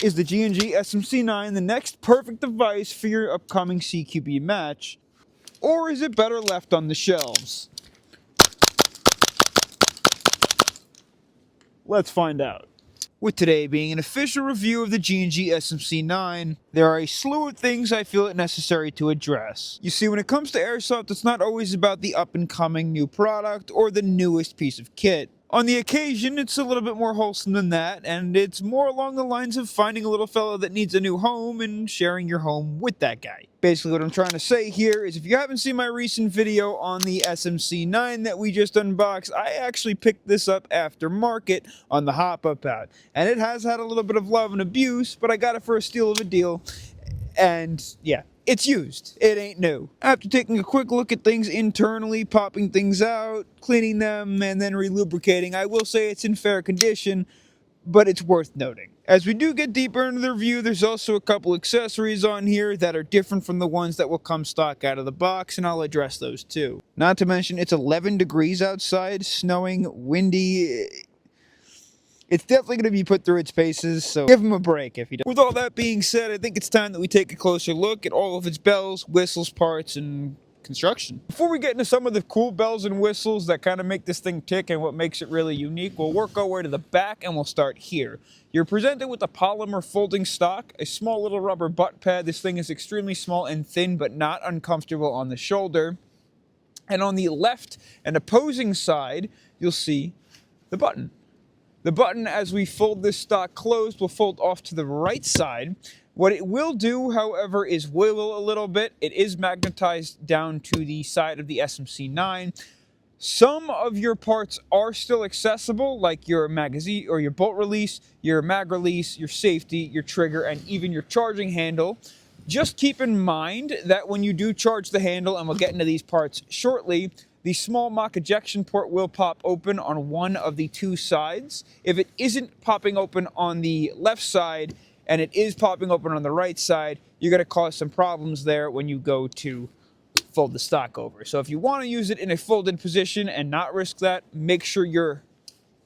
Is the G&G SMC9 the next perfect device for your upcoming CQB match? Or is it better left on the shelves? Let's find out. With today being an official review of the G&G SMC9, there are a slew of things I feel it necessary to address. You see, when it comes to airsoft, it's not always about the up-and-coming new product or the newest piece of kit. On the occasion, it's a little bit more wholesome than that, and it's more along the lines of finding a little fellow that needs a new home and sharing your home with that guy. Basically, what I'm trying to say here is if you haven't seen my recent video on the SMC9 that we just unboxed, I actually picked this up aftermarket on the Hopup out. And it has had a little bit of love and abuse, but I got it for a steal of a deal. And yeah, it's used. It ain't new. After taking a quick look at things internally, popping things out, cleaning them, and then relubricating, I will say it's in fair condition, but it's worth noting. As we do get deeper into the review, there's also a couple accessories on here that are different from the ones that will come stock out of the box, and I'll address those too. Not to mention, it's 11 degrees outside, snowing, windy. It's definitely going to be put through its paces, so give him a break if he does. With all that being said, I think it's time that we take a closer look at all of its bells, whistles, parts, and construction. Before we get into some of the cool bells and whistles that kind of make this thing tick and what makes it really unique, we'll work our way to the back and we'll start here. You're presented with a polymer folding stock, a small little rubber butt pad. This thing is extremely small and thin, but not uncomfortable on the shoulder. And on the left and opposing side, you'll see the button. The button, as we fold this stock closed, will fold off to the right side. What it will do, however, is wiggle a little bit. It is magnetized down to the side of the SMC9. Some of your parts are still accessible, like your magazine or your bolt release, your mag release, your safety, your trigger, and even your charging handle. Just keep in mind that when you do charge the handle, and we'll get into these parts shortly, the small mock ejection port will pop open on one of the two sides. If it isn't popping open on the left side and it is popping open on the right side, you're going to cause some problems there when you go to fold the stock over. So if you want to use it in a folded position and not risk that, make sure you're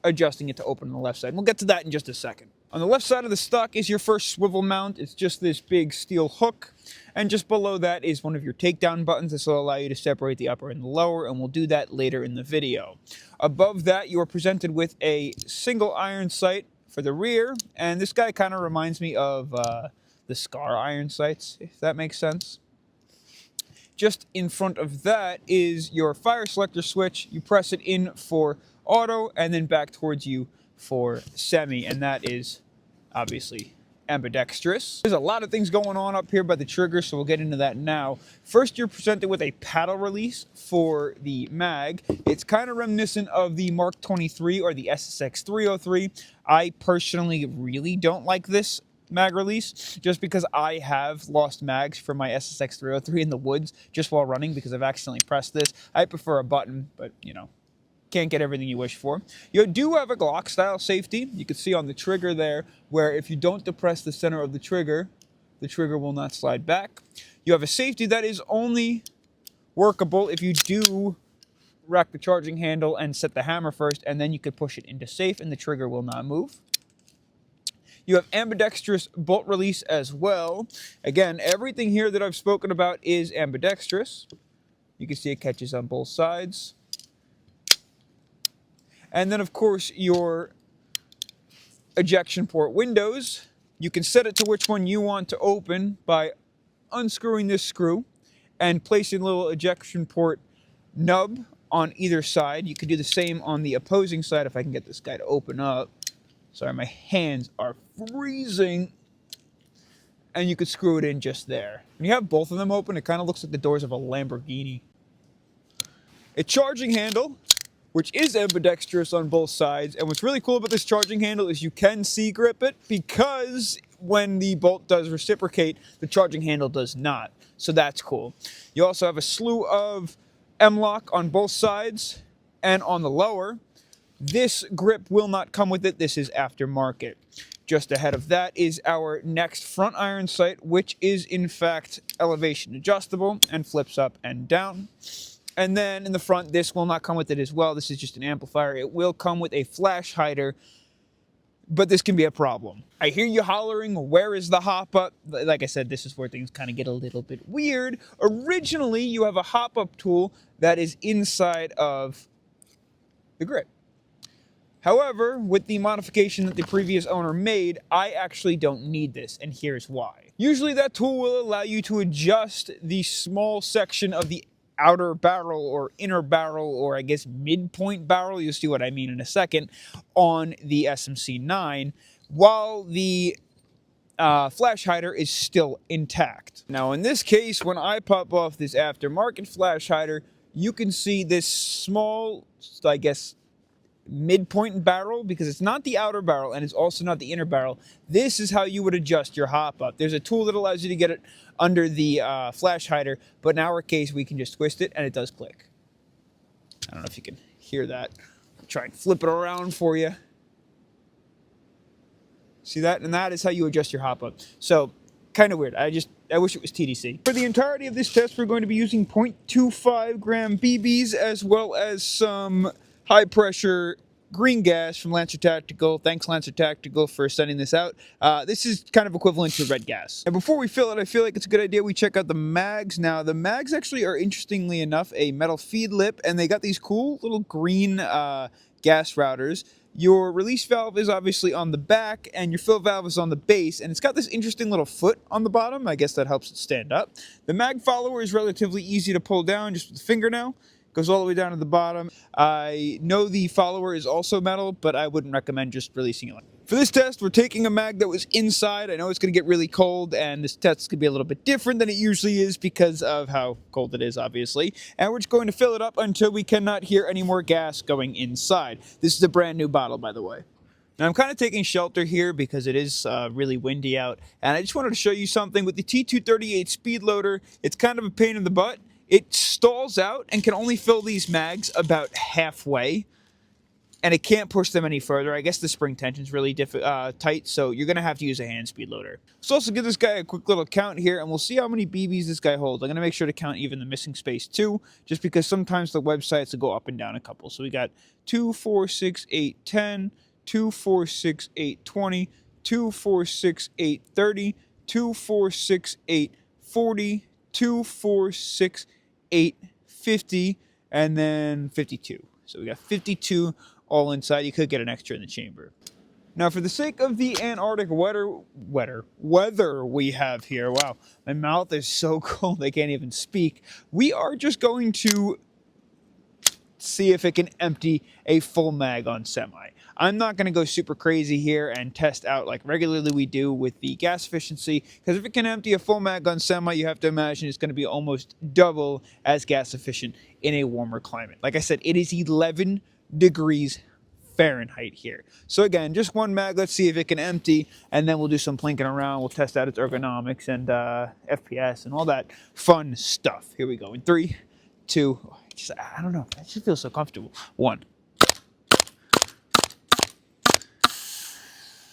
adjusting it to open on the left side. We'll get to that in just a second. On the left side of the stock is your first swivel mount. It's just this big steel hook. And just below that is one of your takedown buttons. This will allow you to separate the upper and the lower, and we'll do that later in the video. Above that, you are presented with a single iron sight for the rear, and this guy kind of reminds me of the Scar iron sights, if that makes sense. Just in front of that is your fire selector switch. You press it in for auto, and then back towards you for semi, and that is obviously ambidextrous. There's a lot of things going on up here by the trigger, so we'll get into that now. First, you're presented with a paddle release for the mag. It's kind of reminiscent of the Mark 23 or the SSX 303. I personally really don't like this mag release, just because I have lost mags for my SSX 303 in the woods just while running because I've accidentally pressed this. I prefer a button, but you know, can't get everything you wish for. You do have a Glock style safety. You can see on the trigger there where if you don't depress the center of the trigger will not slide back. You have a safety that is only workable if you do rack the charging handle and set the hammer first, and then you could push it into safe and the trigger will not move. You have ambidextrous bolt release as well. Again, everything here that I've spoken about is ambidextrous. You can see it catches on both sides. And then, of course, your ejection port windows. You can set it to which one you want to open by unscrewing this screw and placing a little ejection port nub on either side. You could do the same on the opposing side if I can get this guy to open up. Sorry, my hands are freezing. And you could screw it in just there. When you have both of them open, it kind of looks like the doors of a Lamborghini. A charging handle, which is ambidextrous on both sides. And what's really cool about this charging handle is you can C-grip it, because when the bolt does reciprocate, the charging handle does not. So that's cool. You also have a slew of M-lock on both sides and on the lower. This grip will not come with it. This is aftermarket. Just ahead of that is our next front iron sight, which is in fact elevation adjustable and flips up and down. And then in the front, this will not come with it as well. This is just an amplifier. It will come with a flash hider. but this can be a problem. I hear you hollering, where is the Hopup? Like I said, this is where things kind of get a little bit weird. Originally, you have a Hopup tool that is inside of the grip. However, with the modification that the previous owner made, I actually don't need this, and here's why. Usually that tool will allow you to adjust the small section of the outer barrel or inner barrel, or I guess midpoint barrel, you'll see what I mean in a second, on the SMC9, while the flash hider is still intact. Now in this case, when I pop off this aftermarket flash hider, you can see this small, I guess, midpoint barrel, because it's not the outer barrel and it's also not the inner barrel. This is how you would adjust your Hopup. There's a tool that allows you to get it under the flash hider, but in our case we can just twist it and it does click. I don't know if you can hear that. I'll try and flip it around for you. See that? And that is how you adjust your Hopup. So kind of weird. I wish it was TDC. For the entirety of this test, we're going to be using 0.25 gram BBs as well as some high pressure green gas from Lancer Tactical. Thanks Lancer Tactical for sending this out. This is kind of equivalent to red gas. And before we fill it, I feel like it's a good idea we check out the mags. Now the mags actually are, interestingly enough, a metal feed lip, and they got these cool little green gas routers. Your release valve is obviously on the back, and your fill valve is on the base, and it's got this interesting little foot on the bottom. I guess that helps it stand up. The mag follower is relatively easy to pull down just with the fingernail. Goes all the way down to the bottom. I know the follower is also metal, but I wouldn't recommend just releasing it. For this test, we're taking a mag that was inside. I know it's going to get really cold, and this test is going to be a little bit different than it usually is because of how cold it is, obviously. And we're just going to fill it up until we cannot hear any more gas going inside. This is a brand new bottle, by the way. Now I'm kind of taking shelter here because it is really windy out, and I just wanted to show you something with the T238 speed loader. It's kind of a pain in the butt. It stalls out and can only fill these mags about halfway, and it can't push them any further. I guess the spring tension's really tight, so you're going to have to use a hand speed loader. Let's also give this guy a quick little count here, and we'll see how many BBs this guy holds. I'm going to make sure to count even the missing space too, just because sometimes the websites will go up and down a couple. So we got 2, 4, 6, 8, 10, 2, 4, 6, 8, 20, 2, 4, 6, 8, 30, 2, 4, 6, 8, 40, 2, 4, 6, 8, 50, and then 52. So we got 52 all inside. You could get an extra in the chamber. Now for the sake of the Antarctic weather we have here, wow, my mouth is so cold I can't even speak. We are just going to see if it can empty a full mag on semi. I'm not going to go super crazy here and test out like regularly we do with the gas efficiency, because if it can empty a full mag on semi, you have to imagine it's going to be almost double as gas efficient in a warmer climate. Like I said, it is 11 degrees Fahrenheit here. So again, just one mag, let's see if it can empty, and then we'll do some plinking around. We'll test out its ergonomics and FPS and all that fun stuff. Here we go in 3, 2, I don't know, that just feels so comfortable. 1.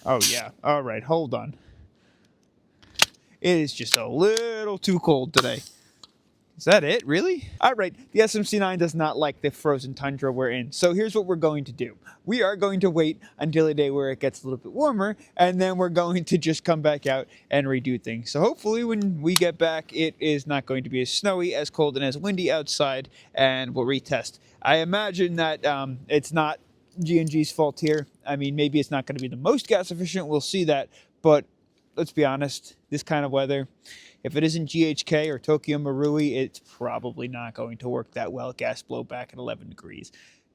Oh yeah, all right, hold on. It is just a little too cold today. Is that it, really? All right, the SMC9 does not like the frozen tundra we're in, so here's what we're going to do. We are going to wait until a day where it gets a little bit warmer, and then we're going to just come back out and redo things. So hopefully when we get back, it is not going to be as snowy, as cold, and as windy outside, and we'll retest. I imagine that it's not G&G's fault here. I mean, maybe it's not going to be the most gas efficient, we'll see that, but let's be honest, this kind of weather, if it isn't GHK or Tokyo Marui, it's probably not going to work that well. Gas blowback at 11 degrees.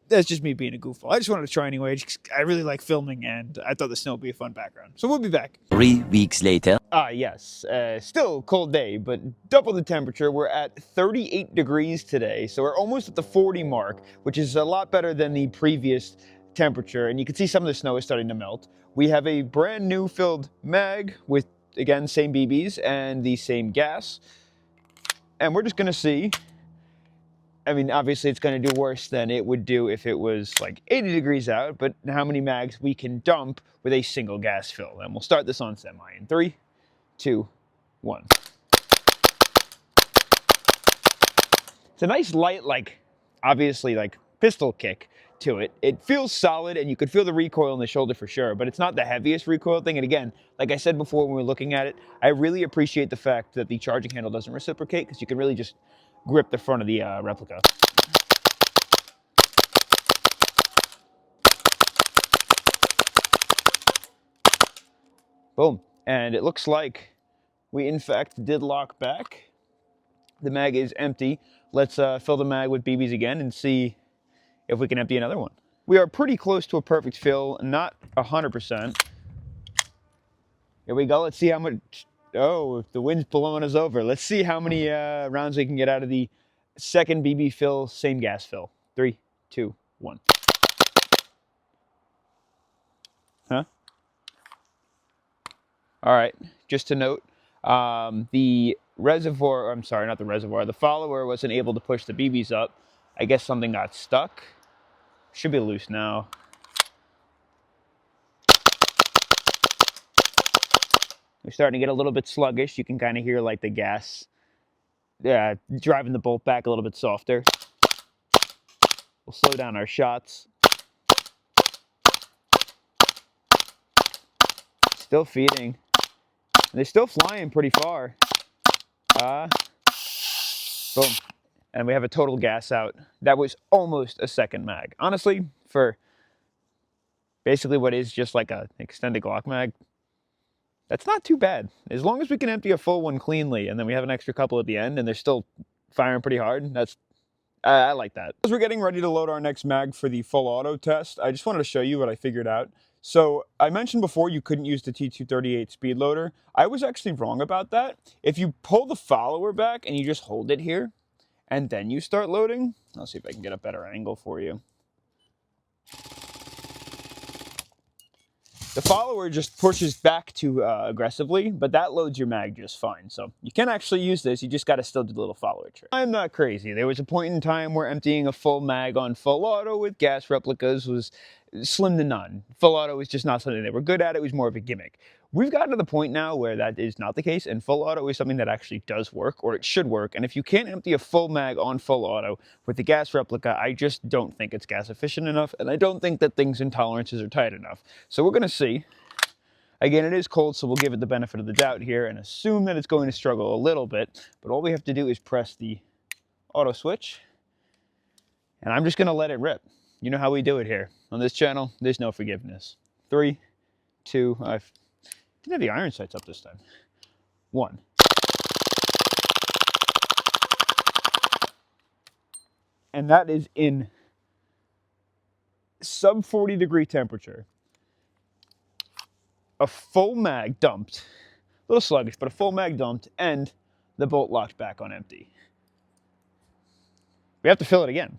That's just me being a goofball. I just wanted to try anyway. I really like filming, and I thought the snow would be a fun background. So we'll be back. 3 weeks later. Yes. Still a cold day, but double the temperature. We're at 38 degrees today, so we're almost at the 40 mark, which is a lot better than the previous temperature, and you can see some of the snow is starting to melt. We have a brand new filled mag with, again, same BBs and the same gas, and we're just going to see. I mean, obviously it's going to do worse than it would do if it was like 80 degrees out, but how many mags we can dump with a single gas fill. And we'll start this on semi in 3, 2, 1. It's a nice light, like, obviously, like, pistol kick. to it. It feels solid, and you could feel the recoil in the shoulder for sure, but it's not the heaviest recoil thing. And again, like I said before when we were looking at it, I really appreciate the fact that the charging handle doesn't reciprocate, because you can really just grip the front of the replica. Boom. And it looks like we in fact did lock back. The mag is empty. Let's fill the mag with BBs again and see if we can empty another one. We are pretty close to a perfect fill, not 100%. Here we go. Let's see how much. Oh, the wind's blowing us over. Let's see how many rounds we can get out of the second BB fill, same gas fill. 3, 2, 1. Huh? All right. Just to note, the reservoir, I'm sorry, not the reservoir, the follower wasn't able to push the BBs up. I guess something got stuck. Should be loose now. We're starting to get a little bit sluggish. You can kind of hear like the gas driving the bolt back a little bit softer. We'll slow down our shots. Still feeding. They're still flying pretty far. Boom. And we have a total gas out. That was almost a second mag. Honestly, for basically what is just like an extended Glock mag, that's not too bad. As long as we can empty a full one cleanly, and then we have an extra couple at the end, and they're still firing pretty hard, I like that. As we're getting ready to load our next mag for the full auto test, I just wanted to show you what I figured out. So I mentioned before you couldn't use the T238 speed loader. I was actually wrong about that. If you pull the follower back and you just hold it here, and then you start loading, I'll see if I can get a better angle for you. The follower just pushes back too aggressively, but that loads your mag just fine. So you can actually use this, you just got to still do the little follower trick. I'm not crazy. There was a point in time where emptying a full mag on full auto with gas replicas was slim to none. Full auto was just not something they were good at. It was more of a gimmick. We've gotten to the point now where that is not the case, and full auto is something that actually does work, or it should work. And if you can't empty a full mag on full auto with the gas replica, I just don't think it's gas efficient enough, and I don't think that things and tolerances are tight enough. So we're going to see. Again, it is cold, so we'll give it the benefit of the doubt here and assume that it's going to struggle a little bit. But all we have to do is press the auto switch, and I'm just going to let it rip. You know how we do it here. On this channel, there's no forgiveness. 3, 2, I didn't have the iron sights up this time. 1. And that is in sub 40 degree temperature. A full mag dumped, a little sluggish, but a full mag dumped, and the bolt locked back on empty. We have to fill it again.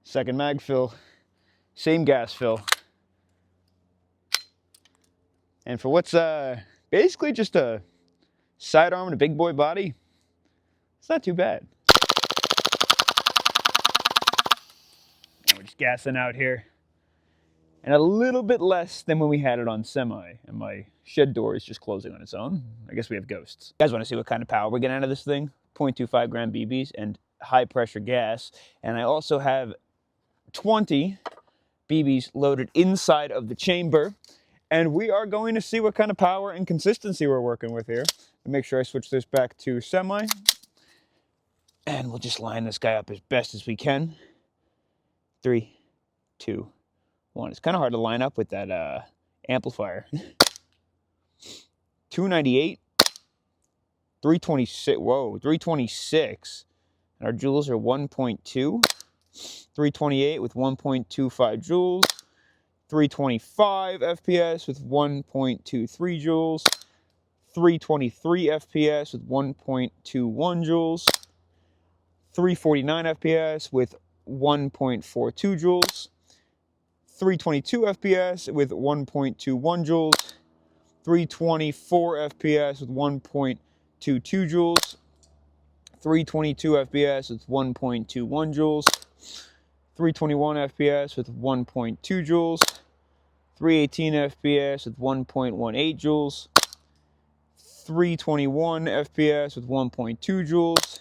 Second mag fill, same gas fill. And for what's basically just a sidearm and a big boy body, it's not too bad. And we're just gassing out here. And a little bit less than when we had it on semi. And my shed door is just closing on its own. I guess we have ghosts. You guys want to see what kind of power we're getting out of this thing? 0.25 gram BBs and high pressure gas. And I also have 20 BBs loaded inside of the chamber. And we are going to see what kind of power and consistency we're working with here. And make sure I switch this back to semi. And we'll just line this guy up as best as we can. 3, 2, 1. It's kind of hard to line up with that amplifier. 298, 326, whoa, 326. And our joules are 1.2. 328 with 1.25 joules. 325 FPS with 1.23 joules, 323 FPS with 1.21 joules, 349 FPS with 1.42 joules, 322 FPS with 1.21 joules, 324 FPS with 1.22 joules, 322 FPS with 1.21 joules, 321 FPS with 1.2 joules, 318 FPS with 1.18 joules, 321 FPS with 1.2 joules,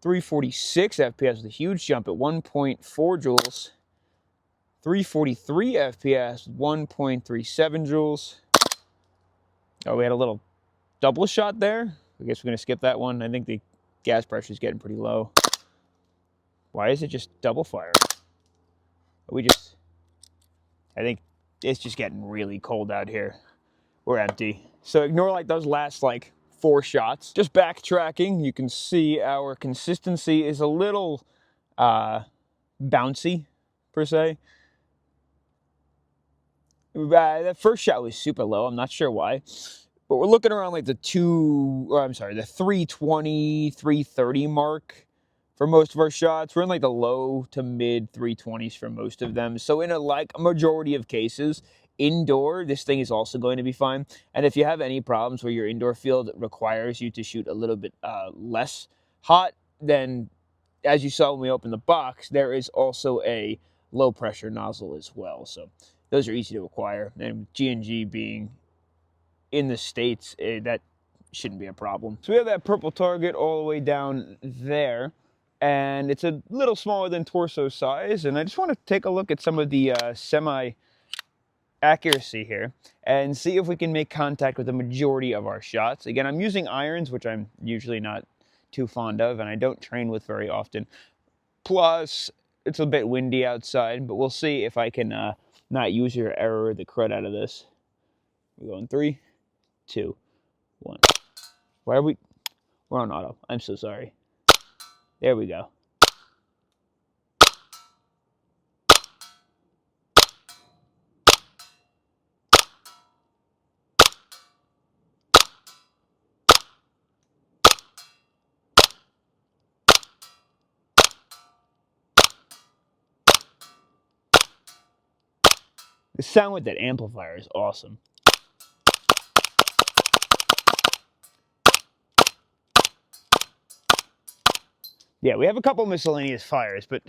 346 FPS with a huge jump at 1.4 joules, 343 FPS, 1.37 joules. Oh, we had a little double shot there. I guess we're going to skip that one. I think the gas pressure is getting pretty low. Why is it just double fire? I think it's just getting really cold out here. We're empty. So ignore like those last like 4 shots. Just backtracking, you can see our consistency is a little bouncy, per se. That first shot was super low. I'm not sure why. But we're looking around like the 320, 330 mark for most of our shots. We're in like the low to mid 320s for most of them. So in a majority of cases, indoor, this thing is also going to be fine. And if you have any problems where your indoor field requires you to shoot a little bit less hot, then as you saw when we opened the box, there is also a low pressure nozzle as well. So those are easy to acquire. And G&G being in the States, that shouldn't be a problem. So we have that purple target all the way down there, and it's a little smaller than torso size. And I just want to take a look at some of the semi-accuracy here and see if we can make contact with the majority of our shots. Again, I'm using irons, which I'm usually not too fond of, and I don't train with very often. Plus, it's a bit windy outside, but we'll see if I can not use or error the crud out of this. We're going 3, 2, 1. Why are we? We're on auto. I'm so sorry. There we go. The sound with that amplifier is awesome. Yeah, we have a couple miscellaneous fires, but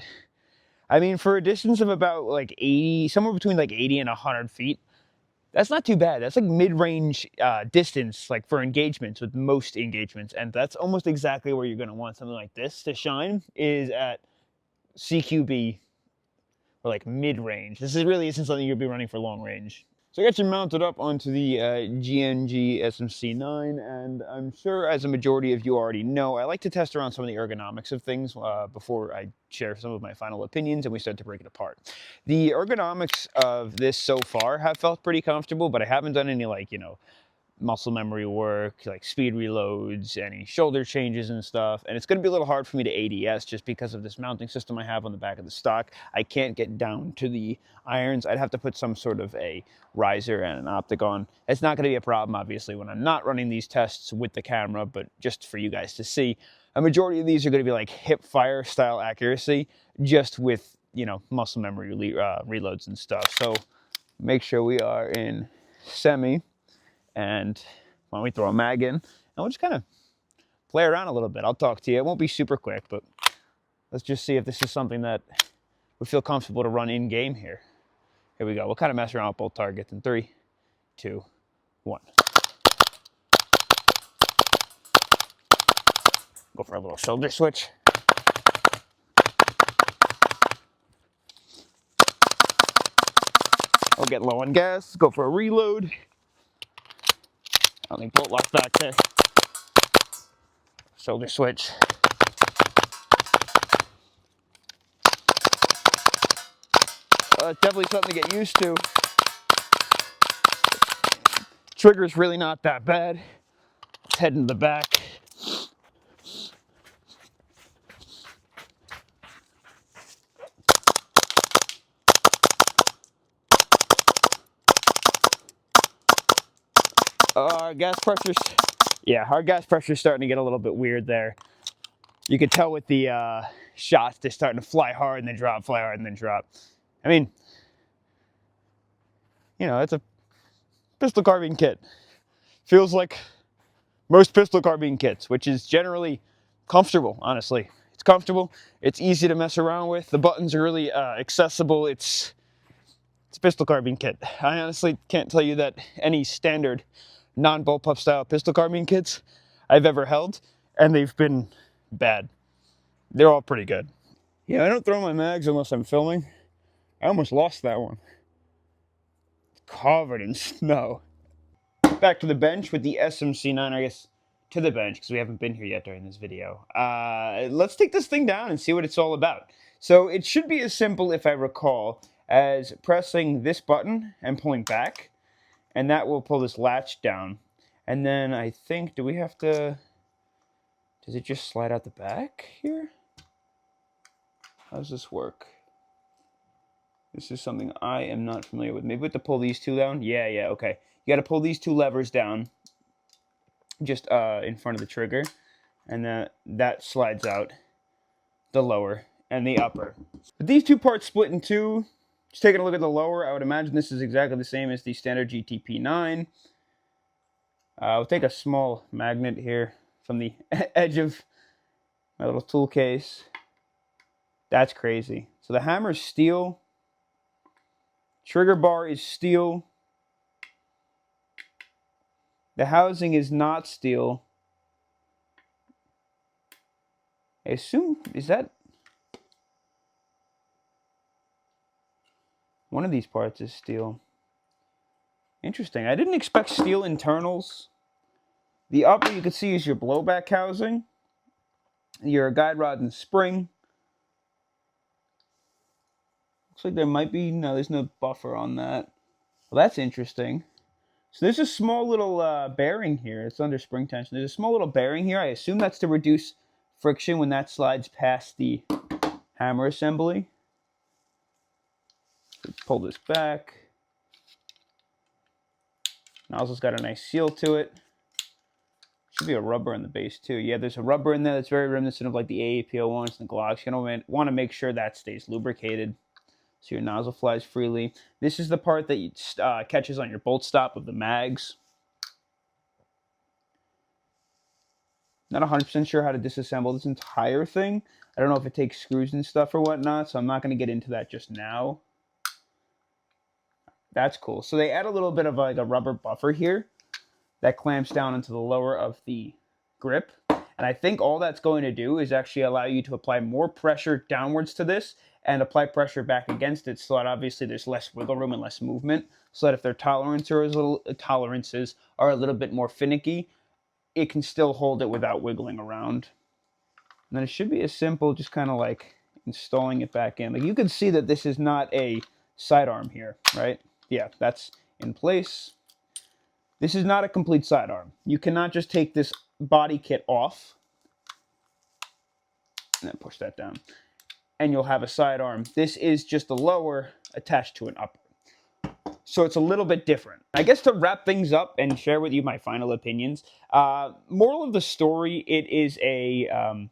I mean, for a distance of about like 80, somewhere between like 80 and 100 feet, that's not too bad. That's like mid-range distance, like for engagements, with most engagements. And that's almost exactly where you're going to want something like this to shine, is at CQB, or like mid-range. This really isn't something you'll be running for long range. So I got you mounted up onto the G&G SMC9, and I'm sure as a majority of you already know, I like to test around some of the ergonomics of things before I share some of my final opinions and we start to break it apart. The ergonomics of this so far have felt pretty comfortable, but I haven't done any like, muscle memory work, like speed reloads, any shoulder changes and stuff. And it's going to be a little hard for me to ADS just because of this mounting system I have on the back of the stock. I can't get down to the irons. I'd have to put some sort of a riser and an optic on. It's not going to be a problem, obviously, when I'm not running these tests with the camera, but just for you guys to see. A majority of these are going to be like hip fire style accuracy, just with, muscle memory reloads and stuff. So make sure we are in semi. And why don't we throw a mag in, and we'll just kind of play around a little bit. I'll talk to you. It won't be super quick, but let's just see if this is something that we feel comfortable to run in game here. Here we go. We'll kind of mess around with both targets in 3, 2, 1. Go for a little shoulder switch. I'll get low on gas. Go for a reload. I think bolt lock back there. Shoulder switch. It's definitely something to get used to. Trigger's really not that bad. Let's head into the back. Our gas pressure's, our gas pressure's starting to get a little bit weird there. You can tell with the shots, they're starting to fly hard and then drop, fly hard and then drop. I mean, it's a pistol carbine kit. Feels like most pistol carbine kits, which is generally comfortable, honestly. It's comfortable, it's easy to mess around with, the buttons are really accessible, it's a pistol carbine kit. I honestly can't tell you that any standard non-bullpup style pistol carbine kits I've ever held, and they've been bad. They're all pretty good. Yeah, I don't throw my mags unless I'm filming. I almost lost that one. It's covered in snow. Back to the bench with the SMC9, I guess, to the bench, because we haven't been here yet during this video. Let's take this thing down and see what it's all about. So it should be as simple, if I recall, as pressing this button and pulling back, and that will pull this latch down. And then I think, do we have to, does it just slide out the back here? How does this work? This is something I am not familiar with. Maybe we have to pull these two down? Yeah, okay. You got to pull these two levers down just in front of the trigger, and that slides out the lower and the upper. But these two parts split in two. Just taking a look at the lower, I would imagine this is exactly the same as the standard GTP9. I'll take a small magnet here from the edge of my little tool case. That's crazy. So the hammer is steel. Trigger bar is steel. The housing is not steel. I assume, is that one of these parts is steel? Interesting. I didn't expect steel internals. The upper you can see is your blowback housing, your guide rod and spring. Looks like there might be, no, there's no buffer on that. Well, that's interesting. So there's a small little bearing here. It's under spring tension. There's a small little bearing here. I assume that's to reduce friction when that slides past the hammer assembly. Let's pull this back. Nozzle's got a nice seal to it. Should be a rubber in the base too. Yeah, there's a rubber in there that's very reminiscent of like the AAPO1s and the Glocks. You're going to want to make sure that stays lubricated so your nozzle flies freely. This is the part that catches on your bolt stop of the mags. Not 100% sure how to disassemble this entire thing. I don't know if it takes screws and stuff or whatnot, so I'm not going to get into that just now. That's cool. So they add a little bit of like a rubber buffer here that clamps down into the lower of the grip. And I think all that's going to do is actually allow you to apply more pressure downwards to this and apply pressure back against it, so that obviously there's less wiggle room and less movement, so that if their tolerances are a little bit more finicky, it can still hold it without wiggling around. And then it should be as simple, just kind of like installing it back in. Like you can see that this is not a sidearm here, right? Yeah, that's in place. This is not a complete sidearm. You cannot just take this body kit off and then push that down, and you'll have a sidearm. This is just a lower attached to an upper. So it's a little bit different. I guess to wrap things up and share with you my final opinions, moral of the story, it is a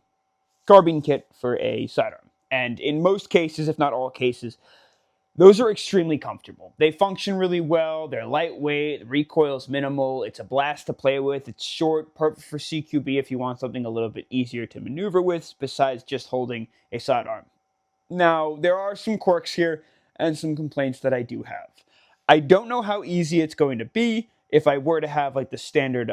carbine kit for a sidearm. And in most cases, if not all cases, those are extremely comfortable. They function really well. They're lightweight. The recoil is minimal. It's a blast to play with. It's short, perfect for CQB if you want something a little bit easier to maneuver with besides just holding a sidearm. Now, there are some quirks here and some complaints that I do have. I don't know how easy it's going to be if I were to have like the standard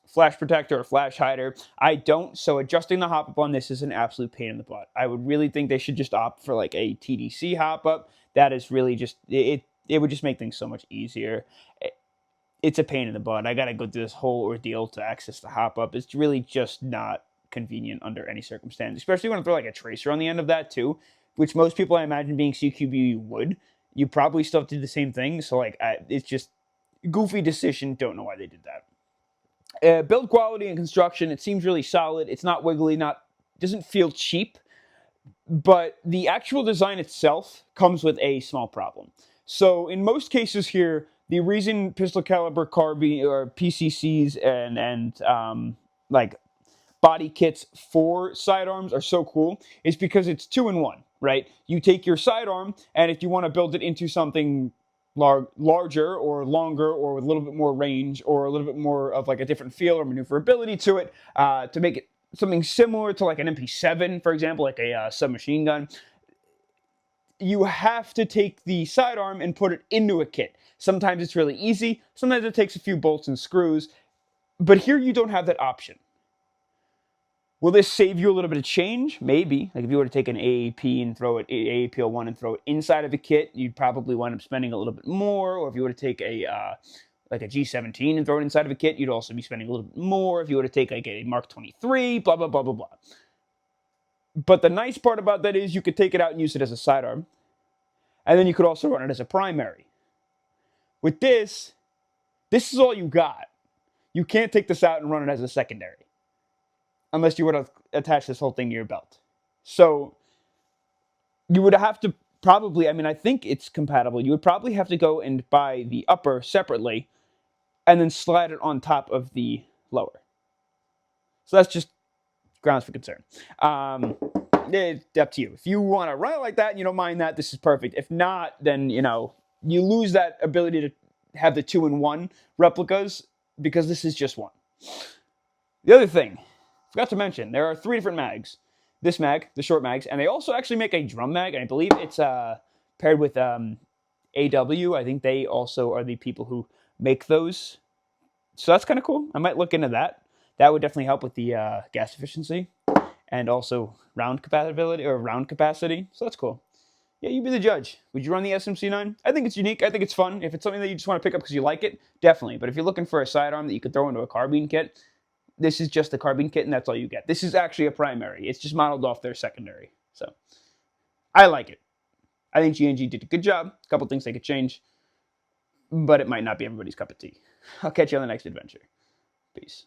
flash protector or flash hider. I don't, so adjusting the hop-up on this is an absolute pain in the butt. I would really think they should just opt for like a TDC hop-up. That is really just, it would just make things so much easier. It's a pain in the butt. I gotta go through this whole ordeal to access the hop-up. It's really just not convenient under any circumstance, especially when I throw like a tracer on the end of that too, which most people I imagine being CQB you would. You probably still do the same thing, so like it's just goofy decision. Don't know why they did that. Build quality and construction, it seems really solid. It's not wiggly, doesn't feel cheap, but the actual design itself comes with a small problem. So in most cases here, the reason pistol caliber carbine or PCCs and like body kits for sidearms are so cool is because it's 2-in-1, right? You take your sidearm, and if you want to build it into something larger or longer or with a little bit more range or a little bit more of like a different feel or maneuverability to it, to make it something similar to like an MP7, for example, like a submachine gun, you have to take the sidearm and put it into a kit. Sometimes it's really easy, sometimes it takes a few bolts and screws, but here you don't have that option. Will this save you a little bit of change? Maybe. Like if you were to take an AAP and throw it, AAP01 and throw it inside of a kit, you'd probably wind up spending a little bit more. Or if you were to take a like a G17 and throw it inside of a kit, you'd also be spending a little bit more. If you were to take like a Mark 23, blah, blah, blah, blah, blah. But the nice part about that is you could take it out and use it as a sidearm. And then you could also run it as a primary. With this is all you got. You can't take this out and run it as a secondary. Unless you were to attach this whole thing to your belt. So you would have to probably, I mean, I think it's compatible. You would probably have to go and buy the upper separately and then slide it on top of the lower. So that's just grounds for concern. It's up to you. If you want to run it like that and you don't mind that, this is perfect. If not, then, you know, you lose that ability to have the 2-in-1 replicas because this is just one. The other thing, forgot to mention, there are 3 different mags. This mag, the short mags, and they also actually make a drum mag, and I believe it's paired with AW. I think they also are the people who make those. So that's kind of cool. I might look into that. That would definitely help with the gas efficiency and also round capacity. So that's cool. Yeah, you be the judge. Would you run the SMC9? I think it's unique. I think it's fun. If it's something that you just want to pick up because you like it, definitely. But if you're looking for a sidearm that you could throw into a carbine kit, this is just a carbine kit, and that's all you get. This is actually a primary. It's just modeled off their secondary. So I like it. I think G&G did a good job. A couple things they could change, but it might not be everybody's cup of tea. I'll catch you on the next adventure. Peace.